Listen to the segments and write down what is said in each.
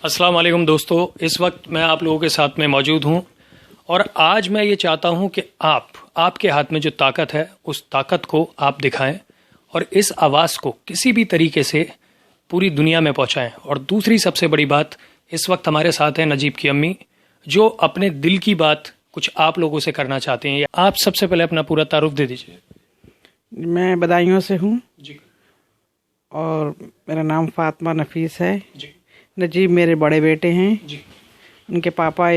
अस्सलाम वालेकुम दोस्तों, इस वक्त मैं आप लोगों के साथ में मौजूद हूं और आज मैं ये चाहता हूं कि आपके हाथ में जो ताकत है उस ताकत को आप दिखाएं और इस आवाज़ को किसी भी तरीके से पूरी दुनिया में पहुंचाएं। और दूसरी सबसे बड़ी बात, इस वक्त हमारे साथ हैं नजीब की अम्मी, जो अपने दिल की बात कुछ आप लोगों से करना चाहते हैं। आप सबसे पहले अपना पूरा तारुफ दे दीजिए। मैं बदायूं से हूँ जी और मेरा नाम फातिमा नफीस है। जी नजीब मेरे बड़े बेटे हैं। जी उनके पापा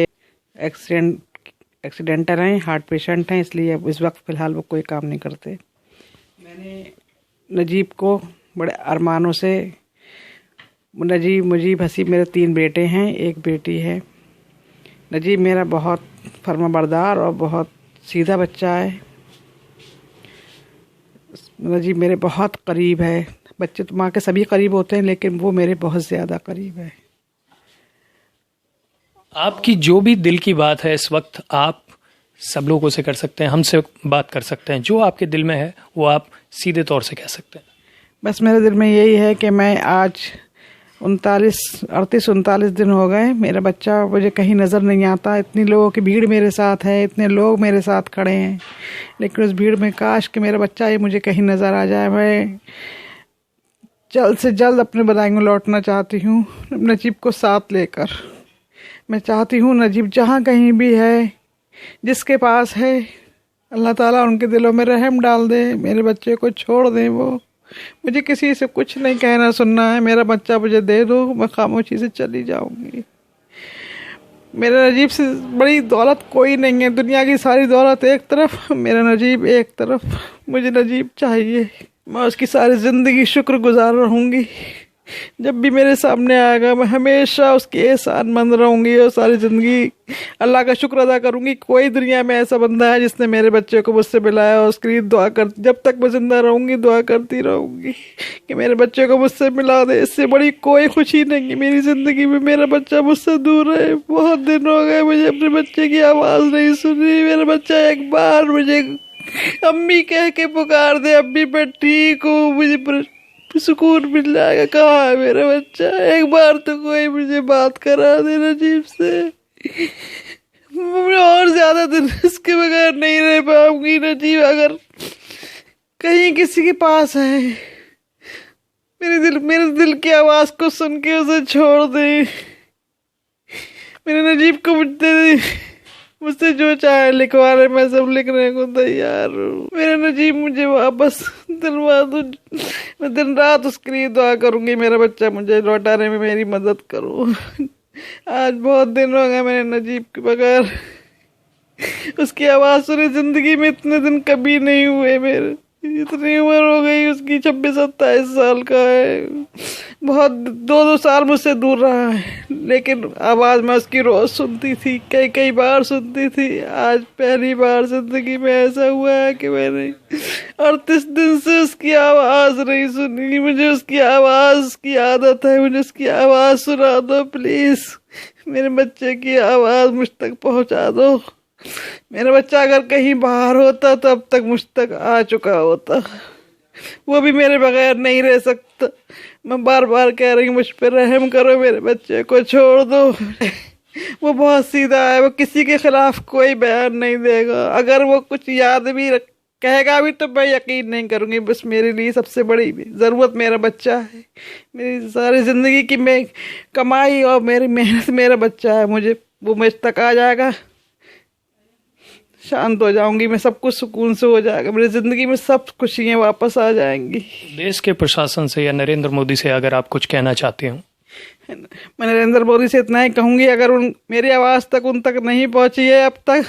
एक्सीडेंटल हैं, हार्ट पेशेंट हैं, इसलिए अब इस वक्त फ़िलहाल वो कोई काम नहीं करते। मैंने नजीब को बड़े अरमानों से, नजीब मुजीब हसीब, मेरे 3 बेटे हैं, 1 बेटी है। नजीब मेरा बहुत फर्माबरदार और बहुत सीधा बच्चा है। नजीब मेरे बहुत करीब है। बच्चे तो माँ के सभी करीब होते हैं, लेकिन वो मेरे बहुत ज़्यादा करीब है। आपकी जो भी दिल की बात है इस वक्त आप सब लोगों से कर सकते हैं, हमसे बात कर सकते हैं। जो आपके दिल में है वो आप सीधे तौर से कह सकते हैं। बस मेरे दिल में यही है कि मैं आज 38-39 दिन हो गए, मेरा बच्चा मुझे कहीं नज़र नहीं आता। इतनी लोगों की भीड़ मेरे साथ है, इतने लोग मेरे साथ खड़े हैं, लेकिन उस भीड़ में काश कि मेरा बच्चा ही मुझे कहीं नज़र आ जाए। मैं जल्द से जल्द अपने बदायूं लौटना चाहती हूँ नजीब को साथ लेकर। मैं चाहती हूँ नजीब जहाँ कहीं भी है, जिसके पास है, अल्लाह ताला उनके दिलों में रहम डाल दे, मेरे बच्चे को छोड़ दें। वो मुझे किसी से कुछ नहीं कहना सुनना है, मेरा बच्चा मुझे दे दो, मैं खामोशी से चली जाऊंगी। मेरे नजीब से बड़ी दौलत कोई नहीं है, दुनिया की सारी दौलत एक तरफ, मेरा नजीब एक तरफ। मुझे नजीब चाहिए, मैं उसकी सारी ज़िंदगी शुक्रगुजार रहूँगी। जब भी मेरे सामने आएगा मैं हमेशा उसकी एहसानमंद रहूँगी और सारी ज़िंदगी अल्लाह का शुक्र अदा करूँगी। कोई दुनिया में ऐसा बंदा है जिसने मेरे बच्चे को मुझसे मिलाया और उसके लिए दुआ कर, जब तक मैं ज़िंदा रहूँगी दुआ करती रहूँगी कि मेरे बच्चे को मुझसे मिला दे। इससे बड़ी कोई खुशी नहीं है मेरी ज़िंदगी में, मेरा बच्चा मुझसे दूर है। बहुत दिन हो गए मुझे अपने बच्चे की आवाज़ नहीं सुनी। मेरा बच्चा एक बार मुझे अम्मी कह के पुकार दे, अम्मी मैं ठीक हूँ, मुझे सुकून मिल जाएगा। कहाँ है मेरा बच्चा? एक बार तो कोई मुझे बात करा दे नजीब से। मैं और ज्यादा दिन इसके बगैर नहीं रह पाऊंगी। नजीब अगर कहीं किसी के पास है, मेरे दिल की आवाज को सुन के उसे छोड़ दे। मेरे नजीब को मुझसे जो चाहे लिखवा रहे, मैं सब लिखने को तैयार हूँ। मेरे नजीब मुझे वापस दिलवा दो, मैं दिन रात उसके लिए दुआ करूँगी। मेरा बच्चा मुझे लौटाने में मेरी मदद करो। आज बहुत दिन हो गए मेरे नजीब के बगैर उसकी आवाज़ सुनी। ज़िंदगी में इतने दिन कभी नहीं हुए मेरे। इतनी उम्र हो गई उसकी, 26-27 साल का है। बहुत 2-2 साल मुझसे दूर रहा है, लेकिन आवाज़ मैं उसकी रोज़ सुनती थी, कई बार सुनती थी। आज पहली बार ज़िंदगी में ऐसा हुआ है कि मैंने 38 दिन से उसकी आवाज़ नहीं सुनी। मुझे उसकी आवाज़ की आदत है, मुझे उसकी आवाज़ सुना दो प्लीज़। मेरे बच्चे की आवाज़ मुझ तक पहुँचा दो। मेरा बच्चा अगर कहीं बाहर होता तो अब तक मुझ तक आ चुका होता। वो भी मेरे बगैर नहीं रह सकता। मैं बार बार कह रही हूँ मुझ पर रहम करो, मेरे बच्चे को छोड़ दो। वो बहुत सीधा है, वो किसी के खिलाफ कोई बयान नहीं देगा। अगर वो कुछ याद भी कहेगा भी तो मैं यकीन नहीं करूँगी। बस मेरे लिए सबसे बड़ी ज़रूरत मेरा बच्चा है। मेरी सारी ज़िंदगी की मैं कमाई और मेरी मेहनत मेरा बच्चा है। वो मुझ तक आ जाएगा, शांत हो जाऊंगी मैं, सब कुछ सुकून से हो जाएगा, मेरी ज़िंदगी में सब खुशियाँ वापस आ जाएंगी। देश के प्रशासन से या नरेंद्र मोदी से अगर आप कुछ कहना चाहती हूँ? मैं नरेंद्र मोदी से इतना ही कहूँगी, अगर मेरी आवाज़ तक उन तक नहीं पहुँची है अब तक,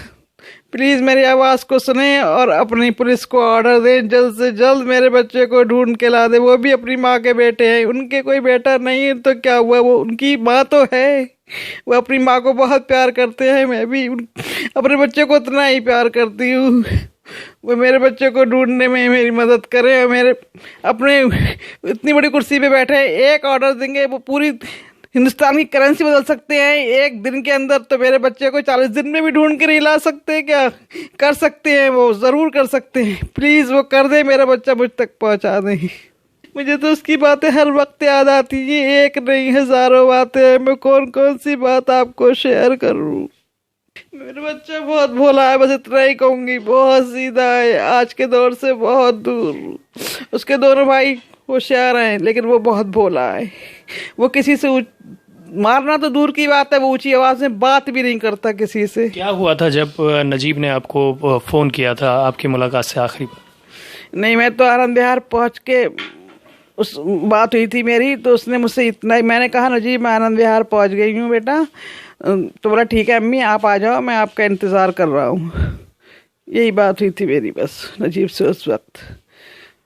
प्लीज़ मेरी आवाज़ को सुने और अपनी पुलिस को ऑर्डर दें, जल्द से जल्द मेरे बच्चे को ढूंढ के ला दे। वो भी अपनी माँ के बेटे हैं, उनके कोई बेटा नहीं है तो क्या हुआ, वो उनकी माँ तो है। वो अपनी माँ को बहुत प्यार करते हैं, मैं भी अपने बच्चे को उतना ही प्यार करती हूँ। वो मेरे बच्चे को ढूंढने में मेरी मदद करें और मेरे अपने इतनी बड़ी कुर्सी पे बैठे हैं, एक ऑर्डर देंगे वो पूरी हिंदुस्तान की करेंसी बदल सकते हैं एक दिन के अंदर। तो मेरे बच्चे को 40 दिन में भी ढूंढ के नहीं ला सकते क्या? कर सकते हैं, वो ज़रूर कर सकते हैं। प्लीज़ वो कर दे, मेरा बच्चा मुझ तक पहुंचा दें। मुझे तो उसकी बातें हर वक्त याद आती हैं, एक नहीं हजारों बातें हैं। मैं कौन कौन सी बात आपको शेयर करूं। मेरा बच्चा बहुत भोला है, बस इतना ही कहूंगी। बहुत सीधा है, आज के दौर से बहुत दूर। उसके दोनों भाई होशियार हैं, लेकिन वो बहुत भोला है। वो किसी से मारना तो दूर की बात है, वो ऊंची आवाज में बात भी नहीं करता किसी से। क्या हुआ था जब नजीब ने आपको फोन किया था आपकी मुलाकात से आखिरी बार? नहीं, मैं तो आनंद विहार पहुंच के उस बात हुई थी मेरी, तो उसने मुझसे इतना ही, मैंने कहा नजीब मैं आनंद विहार पहुंच गई हूँ बेटा। तो बोला ठीक है अम्मी आप आ जाओ, मैं आपका इंतज़ार कर रहा हूँ। यही बात हुई थी मेरी बस नजीब से उस वक्त।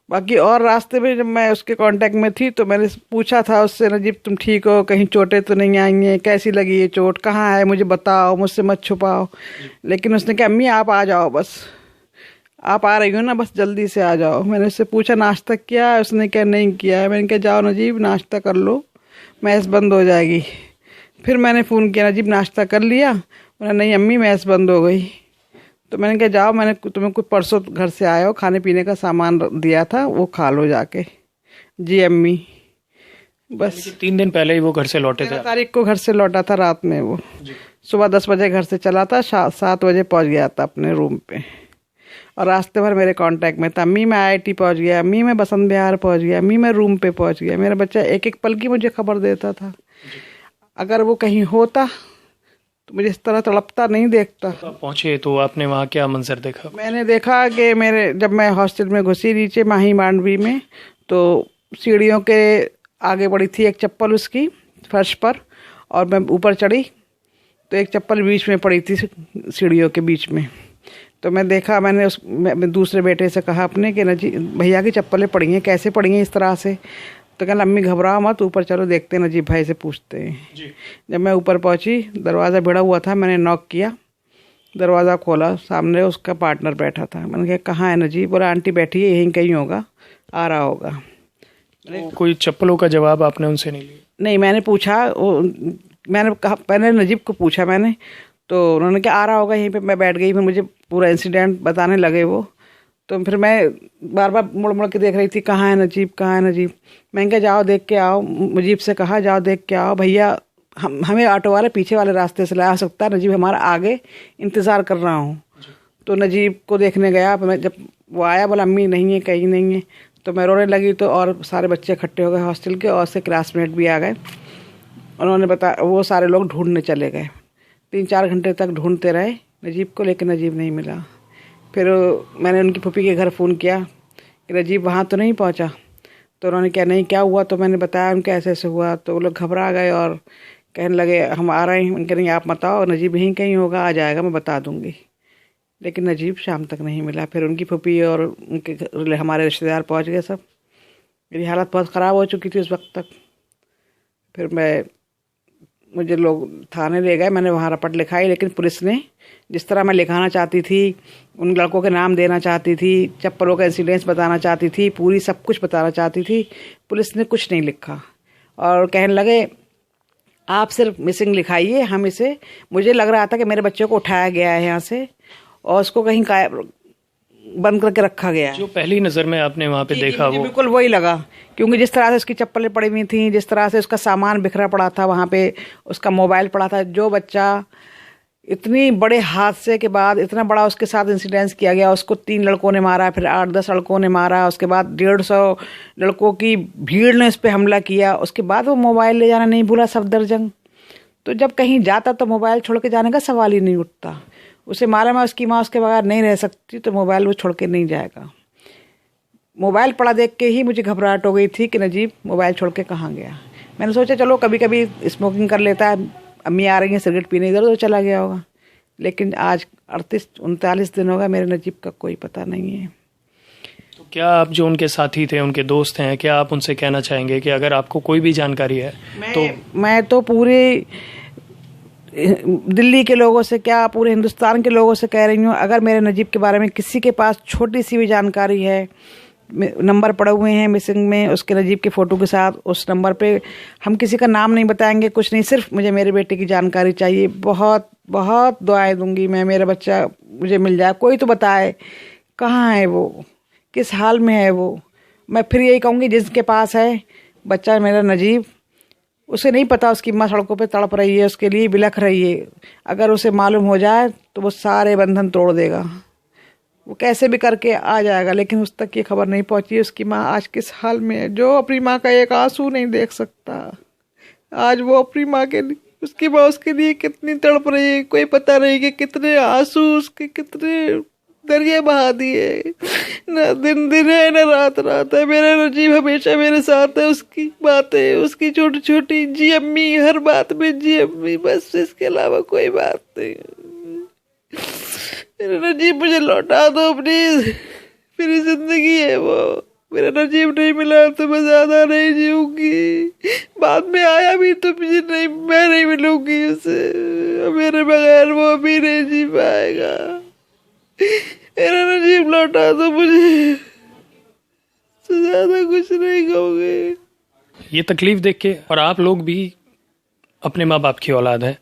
बाकी और रास्ते में जब मैं उसके कांटेक्ट में थी तो मैंने पूछा था उससे, नजीब तुम ठीक हो, कहीं चोटें तो नहीं आई हैं, कैसी लगी ये चोट, कहाँ है, मुझे बताओ, मुझसे मत छुपाओ। लेकिन उसने कहा अम्मी आप आ जाओ, बस आप आ रही हो ना, बस जल्दी से आ जाओ। मैंने उससे पूछा नाश्ता किया है, उसने क्या नहीं किया है। मैंने कहा जाओ नजीब नाश्ता कर लो, मैस बंद हो जाएगी। फिर मैंने फ़ोन किया नजीब नाश्ता कर लिया। बोला नहीं अम्मी मैस बंद हो गई। तो मैंने कहा जाओ, मैंने तुम्हें कुछ परसों घर से आए हो, खाने पीने का सामान दिया था, वो खा लो जाके। जी अम्मी। बस 3 दिन पहले ही वो घर से लौटे थे? 13 तारीख को घर से लौटा था रात में। वो सुबह 10 बजे घर से चला था, 7 बजे पहुंच गया था अपने रूम पे। और रास्ते भर मेरे कांटेक्ट में था। अम्मी मैं IIT पहुंच गया, अम्मी मैं बसंत विहार पहुंच गया, अम्मी मैं रूम पे पहुंच गया। मेरा बच्चा एक एक पल की मुझे खबर देता था। अगर वो कहीं होता तो मुझे इस तरह तड़पता नहीं देखता। तो आप पहुंचे तो आपने वहाँ क्या मंजर देखा? मैंने देखा कि जब मैं हॉस्टल में घुसी नीचे माही मांडवी में, तो सीढ़ियों के आगे पड़ी थी एक चप्पल उसकी फर्श पर, और मैं ऊपर चढ़ी तो एक चप्पल बीच में पड़ी थी सीढ़ियों के बीच में। तो मैं देखा, मैं दूसरे बेटे से कहा अपने कि ना जी भैया की चप्पलें पड़ी हैं, कैसे पड़ी हैं इस तरह से। तो कहना अम्मी घबराओ मत, ऊपर चलो देखते हैं, नजीब भाई से पूछते हैं जी। जब मैं ऊपर पहुंची, दरवाज़ा भिड़ा हुआ था, मैंने नॉक किया, दरवाज़ा खोला, सामने उसका पार्टनर बैठा था। मैंने कहा कहाँ है नजीब? बोला आंटी बैठी है यहीं कहीं होगा, आ रहा होगा। तो कोई चप्पलों का जवाब आपने उनसे नहीं लिया? नहीं, मैंने पूछा, मैंने कहा पहले नजीब को पूछा मैंने, तो उन्होंने क्या आ रहा होगा यहीं पे। मैं बैठ गई, फिर मुझे पूरा इंसिडेंट बताने लगे वो। तो फिर मैं बार बार मुड़ मुड़ के देख रही थी कहाँ है नजीब, कहाँ है नजीब। मैंने कहा जाओ देख के आओ, मुजीब से कहा जाओ देख के आओ भैया, हमें ऑटो वाले पीछे वाले रास्ते से ला सकता है, नजीब हमारा आगे इंतज़ार कर रहा हूँ। तो नजीब को देखने गया, मैं जब वो आया बोला अम्मी नहीं है, कहीं नहीं है। तो मैं रोने लगी, तो और सारे बच्चे इकट्ठे हो गए हॉस्टल के, और से क्लासमेट भी आ गए। उन्होंने वो सारे लोग ढूंढने चले गए। 3-4 घंटे तक ढूंढते रहे नजीब को, लेकिन नजीब नहीं मिला। फिर मैंने उनकी फूफी के घर फ़ोन किया कि नजीब वहाँ तो नहीं पहुँचा। तो उन्होंने क्या नहीं क्या हुआ, तो मैंने बताया उनके ऐसे ऐसे हुआ। तो वो लोग घबरा गए और कहने लगे हम आ रहे हैं। उनके नहीं आप मत आओ, नजीब यहीं कहीं होगा, आ जाएगा, मैं बता दूँगी। लेकिन नजीब शाम तक नहीं मिला। फिर उनकी फूफी और उनके हमारे रिश्तेदार पहुँच गए सब। मेरी हालत बहुत ख़राब हो चुकी थी उस वक्त तक। फिर मुझे लोग थाने ले गए, मैंने वहाँ रपट लिखाई, लेकिन पुलिस ने जिस तरह मैं लिखाना चाहती थी, उन लड़कों के नाम देना चाहती थी, चप्पलों का इंसिडेंस बताना चाहती थी, पूरी सब कुछ बताना चाहती थी, पुलिस ने कुछ नहीं लिखा। और कहने लगे आप सिर्फ मिसिंग लिखाइए, हम इसे, मुझे लग रहा था कि मेरे बच्चों को उठाया गया है यहाँ से और उसको कहीं बंद करके रखा गया है। जो पहली नज़र में आपने वहाँ पे देखा वो बिल्कुल वही लगा, क्योंकि जिस तरह से उसकी चप्पलें पड़ी हुई थी, जिस तरह से उसका सामान बिखरा पड़ा था वहाँ पे, उसका मोबाइल पड़ा था। जो बच्चा इतनी बड़े हादसे के बाद इतना बड़ा उसके साथ इंसिडेंस किया गया, उसको 3 लड़कों ने मारा, फिर 8-10 लड़कों ने मारा, उसके बाद 150 लड़कों की भीड़ ने उस पर हमला किया, उसके बाद वो मोबाइल ले जाना नहीं भूला सफदरजंग। तो जब कहीं जाता तो मोबाइल छोड़ के जाने का सवाल ही नहीं उठता। उसे मालूम है उसकी माँ उसके बगैर नहीं रह सकती, तो मोबाइल वो छोड़ के नहीं जाएगा। मोबाइल पड़ा देख के ही मुझे घबराहट हो गई थी कि नजीब मोबाइल छोड़ के कहाँ गया। मैंने सोचा चलो कभी कभी स्मोकिंग कर लेता है, अम्मी आ रही हैं सिगरेट पीने, इधर उधर चला गया होगा। लेकिन आज 38-39 दिन होगा, मेरे नजीब का कोई पता नहीं है। तो क्या आप जो उनके साथी थे, उनके दोस्त हैं, क्या आप उनसे कहना चाहेंगे कि अगर आपको कोई भी जानकारी है तो? मैं तो पूरे दिल्ली के लोगों से क्या पूरे हिंदुस्तान के लोगों से कह रही हूँ, अगर मेरे नजीब के बारे में किसी के पास छोटी सी भी जानकारी है, नंबर पड़े हुए हैं मिसिंग में उसके नजीब की फ़ोटो के साथ, उस नंबर पे हम किसी का नाम नहीं बताएंगे, कुछ नहीं, सिर्फ मुझे मेरे बेटे की जानकारी चाहिए। बहुत बहुत दुआएं दूंगी मैं, मेरा बच्चा मुझे मिल जाए, कोई तो बताए कहाँ है वो, किस हाल में है वो, मैं फिर यही कहूँगी, जिसके पास है बच्चा मेरा नजीब, उसे नहीं पता उसकी माँ सड़कों पे तड़प रही है, उसके लिए बिलख रही है। अगर उसे मालूम हो जाए तो वो सारे बंधन तोड़ देगा, वो कैसे भी करके आ जाएगा। लेकिन उस तक ये खबर नहीं पहुंची उसकी माँ आज किस हाल में है। जो अपनी माँ का एक आंसू नहीं देख सकता, आज वो अपनी माँ के लिए, उसकी माँ उसके लिए कितनी तड़प रही है, कोई पता नहीं कि कितने आंसू उसके, कितने दरिया बहा दिए। न दिन दिन है न रात रात है। मेरा नजीब हमेशा मेरे साथ है। उसकी बातें, उसकी छोटी छोटी जी अम्मी, हर बात में जी अम्मी, बस इसके अलावा कोई बात नहीं। मेरा नजीब मुझे लौटा दो प्लीज, मेरी जिंदगी है वो। मेरा नजीब नहीं मिला तो मैं ज्यादा नहीं जीऊंगी। बाद में आया भी तो मुझे नहीं, मैं नहीं मिलूंगी उसे। मेरे बगैर वो भी नहीं जी पाएगा। मेरा नजीब लौटा दो मुझे, तो ज्यादा कुछ नहीं कहूँगी। ये तकलीफ देख के, और आप लोग भी अपने माँ बाप की औलाद है।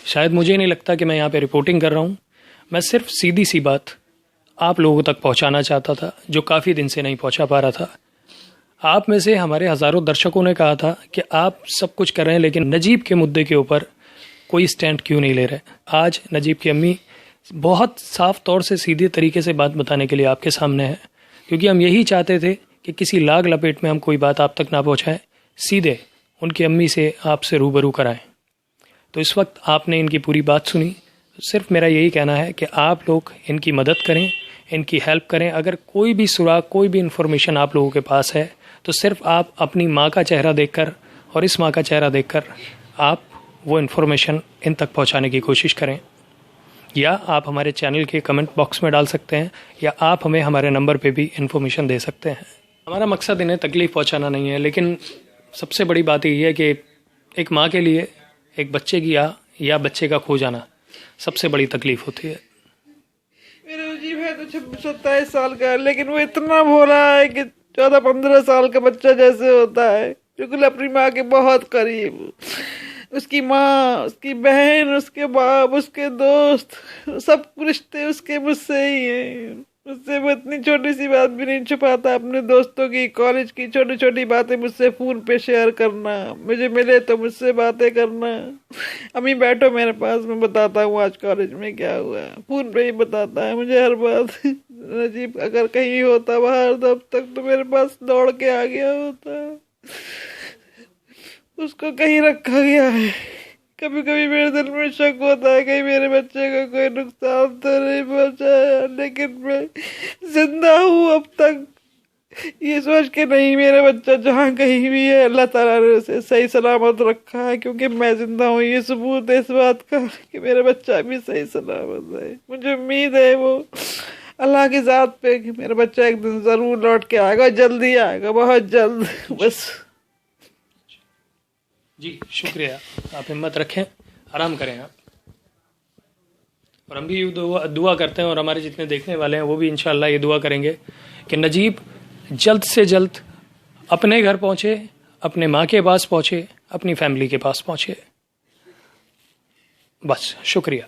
शायद मुझे नहीं लगता कि मैं यहाँ पे रिपोर्टिंग कर रहा हूँ। मैं सिर्फ सीधी सी बात आप लोगों तक पहुँचाना चाहता था, जो काफ़ी दिन से नहीं पहुँचा पा रहा था। आप में से हमारे हज़ारों दर्शकों ने कहा था कि आप सब कुछ कर रहे हैं, लेकिन नजीब के मुद्दे के ऊपर कोई स्टैंड क्यों नहीं ले रहे। आज नजीब की अम्मी बहुत साफ तौर से सीधे तरीके से बात बताने के लिए आपके सामने है, क्योंकि हम यही चाहते थे कि किसी लाग लपेट में हम कोई बात आप तक ना पहुँचाएं, सीधे उनकी अम्मी से आपसे रूबरू कराएं। तो इस वक्त आपने इनकी पूरी बात सुनी। सिर्फ मेरा यही कहना है कि आप लोग इनकी मदद करें, इनकी हेल्प करें। अगर कोई भी सुराग, कोई भी इन्फॉर्मेशन आप लोगों के पास है, तो सिर्फ आप अपनी माँ का चेहरा देखकर और इस माँ का चेहरा देखकर आप वो इन्फॉर्मेशन इन तक पहुँचाने की कोशिश करें। या आप हमारे चैनल के कमेंट बॉक्स में डाल सकते हैं, या आप हमें हमारे नंबर पे भी इन्फॉर्मेशन दे सकते हैं। हमारा मकसद इन्हें तकलीफ़ पहुंचाना नहीं है, लेकिन सबसे बड़ी बात यही है कि एक माँ के लिए एक बच्चे की या बच्चे का खो जाना सबसे बड़ी तकलीफ़ होती है। मेरा नजीब है तो 26-27 साल का है, लेकिन वो इतना भोला है कि 14-15 साल का बच्चा जैसे होता है, बिल्कुल अपनी माँ के बहुत करीब। उसकी माँ, उसकी बहन, उसके बाप, उसके दोस्त, सब रिश्ते उसके मुझसे ही हैं। मुझसे वो इतनी छोटी सी बात भी नहीं छुपाता। अपने दोस्तों की, कॉलेज की छोटी छोटी बातें मुझसे फ़ोन पे शेयर करना, मुझे मिले तो मुझसे बातें करना। अम्मी बैठो मेरे पास, मैं बताता हूँ आज कॉलेज में क्या हुआ। फ़ोन पे ही बताता है मुझे हर बात। नजीब अगर कहीं होता बाहर तो अब तक तो मेरे पास दौड़ के आ गया होता। उसको कहीं रखा गया है। कभी कभी मेरे दिल में शक होता है कहीं मेरे बच्चे को कोई नुकसान तो नहीं पहुंचाया, लेकिन मैं जिंदा हूँ अब तक ये सोच के नहीं। मेरा बच्चा जहाँ कहीं भी है, अल्लाह ताला ने उसे सही सलामत रखा है, क्योंकि मैं जिंदा हूँ। ये सबूत है इस बात का कि मेरा बच्चा भी सही सलामत है। मुझे उम्मीद है वो अल्लाह की ज़ात पे कि मेरा बच्चा एक दिन ज़रूर लौट के आएगा, जल्दी आएगा, बहुत जल्द। बस जी शुक्रिया, आप हिम्मत रखें, आराम करें आप। और हम भी दुआ करते हैं, और हमारे जितने देखने वाले हैं वो भी इंशाअल्लाह ये दुआ करेंगे कि नजीब जल्द से जल्द अपने घर पहुँचे, अपने माँ के पास पहुँचे, अपनी फैमिली के पास पहुँचे। बस शुक्रिया।